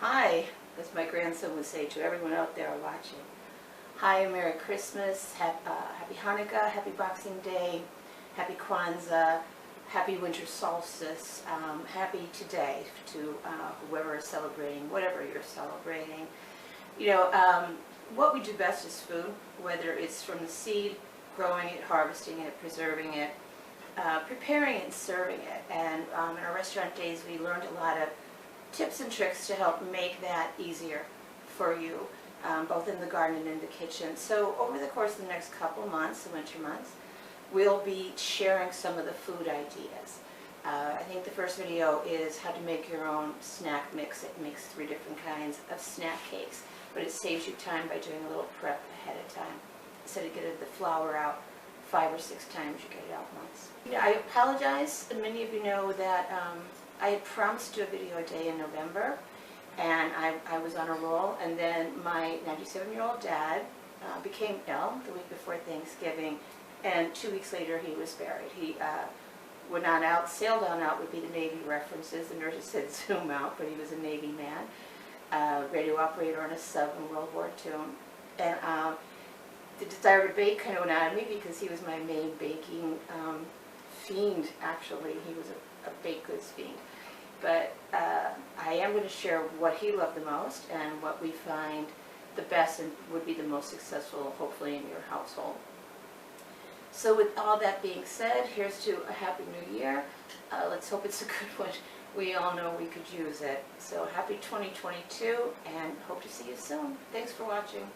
Hi, as my grandson would say to everyone out there watching. Hi, Merry Christmas, Happy Hanukkah, Happy Boxing Day, Happy Kwanzaa, Happy Winter Solstice, Happy Today to whoever is celebrating, whatever you're celebrating. You know, what we do best is food, whether it's from the seed, growing it, harvesting it, preserving it, preparing it and serving it. And in our restaurant days we learned a lot of tips and tricks to help make that easier for you, both in the garden and in the kitchen. So over the course of the next couple months, the winter months, we'll be sharing some of the food ideas. I think the first video is how to make your own snack mix. It makes 3 different kinds of snack cakes, but it saves you time by doing a little prep ahead of time. Instead of getting the flour out 5 or 6 times, you get it out once. I apologize. Many of you know that I had promised to do a video a day in November, and I was on a roll, and then my 97-year-old dad became ill the week before Thanksgiving, and 2 weeks later he was buried. He went on out, sailed on out would be the Navy references. The nurses said zoom out, but he was a Navy man, radio operator on a sub in World War II. And the desire to bake kind of went out of me because he was my main baking fiend, actually. He was a baked goods fiend. But I am going to share what he loved the most and what we find the best and would be the most successful, hopefully, in your household. So with all that being said, here's to a Happy New Year. Let's hope it's a good one. We all know we could use it. So happy 2022, and hope to see you soon. Thanks for watching.